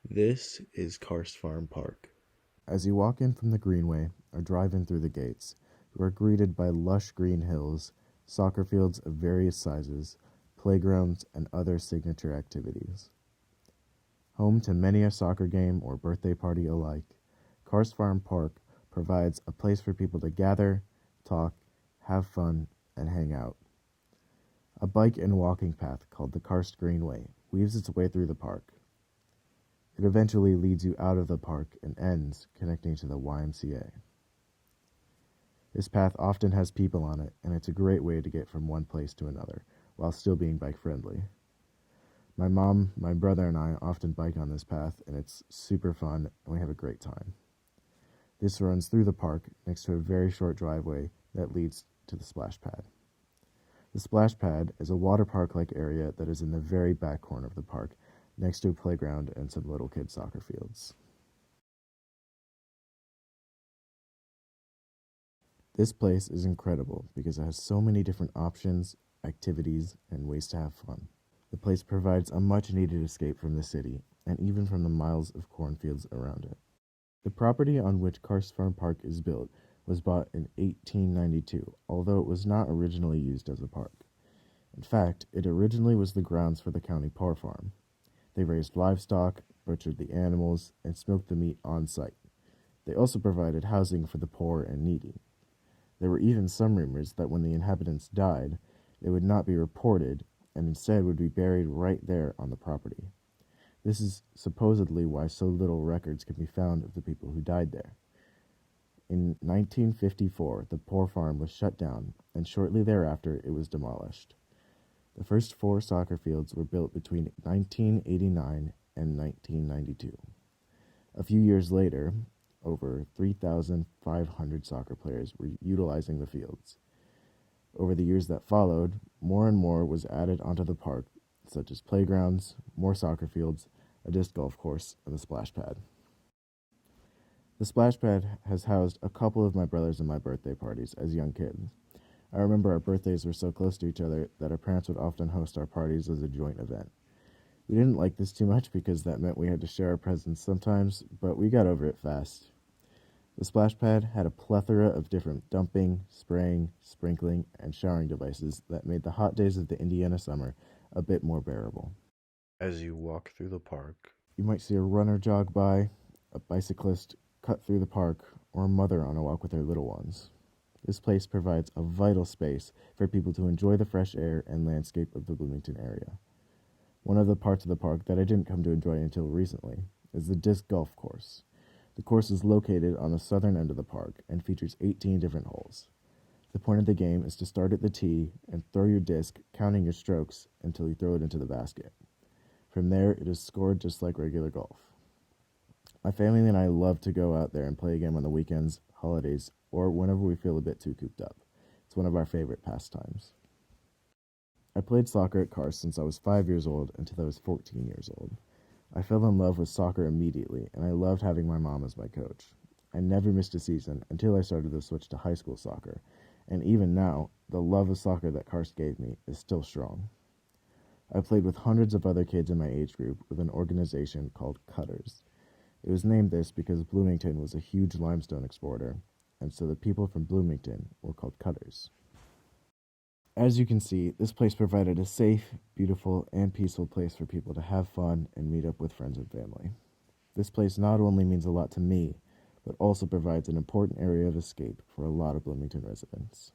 This is Karst Farm Park. As you walk in from the greenway or drive in through the gates, you are greeted by lush green hills, soccer fields of various sizes, playgrounds, and other signature activities. Home to many a soccer game or birthday party alike, Karst Farm Park provides a place for people to gather, talk, have fun, and hang out. A bike and walking path called the Karst Greenway weaves its way through the park. It eventually leads you out of the park and ends connecting to the YMCA. This path often has people on it, and it's a great way to get from one place to another, while still being bike-friendly. My mom, my brother, and I often bike on this path, and it's super fun, and we have a great time. This runs through the park next to a very short driveway that leads to the splash pad. The splash pad is a water park-like area that is in the very back corner of the park, next to a playground and some little kid soccer fields. This place is incredible because it has so many different options, activities, and ways to have fun. The place provides a much-needed escape from the city, and even from the miles of cornfields around it. The property on which Karst Farm Park is built was bought in 1892, although it was not originally used as a park. In fact, it originally was the grounds for the county pork farm. They raised livestock, butchered the animals, and smoked the meat on site. They also provided housing for the poor and needy. There were even some rumors that when the inhabitants died, they would not be reported and instead would be buried right there on the property. This is supposedly why so little records can be found of the people who died there. In 1954, the poor farm was shut down, and shortly thereafter it was demolished. The first 4 soccer fields were built between 1989 and 1992. A few years later, over 3,500 soccer players were utilizing the fields. Over the years that followed, more and more was added onto the park, such as playgrounds, more soccer fields, a disc golf course, and the splash pad. The splash pad has housed a couple of my brothers and my birthday parties as young kids. I remember our birthdays were so close to each other that our parents would often host our parties as a joint event. We didn't like this too much because that meant we had to share our presents sometimes, but we got over it fast. The splash pad had a plethora of different dumping, spraying, sprinkling, and showering devices that made the hot days of the Indiana summer a bit more bearable. As you walk through the park, You might see a runner jog by, a bicyclist cut through the park, or a mother on a walk with her little ones. This place provides a vital space for people to enjoy the fresh air and landscape of the Bloomington area. One of the parts of the park that I didn't come to enjoy until recently is the disc golf course. The course is located on the southern end of the park and features 18 different holes. The point of the game is to start at the tee and throw your disc, counting your strokes until you throw it into the basket. From there, it is scored just like regular golf. My family and I love to go out there and play a game on the weekends, holidays, or whenever we feel a bit too cooped up. It's one of our favorite pastimes. I played soccer at Karst since I was 5 years old until I was 14 years old. I fell in love with soccer immediately, and I loved having my mom as my coach. I never missed a season until I started to switch to high school soccer, and even now, the love of soccer that Karst gave me is still strong. I played with hundreds of other kids in my age group with an organization called Cutters. It was named this because Bloomington was a huge limestone exporter, and so the people from Bloomington were called Cutters. As you can see, this place provided a safe, beautiful, and peaceful place for people to have fun and meet up with friends and family. This place not only means a lot to me, but also provides an important area of escape for a lot of Bloomington residents.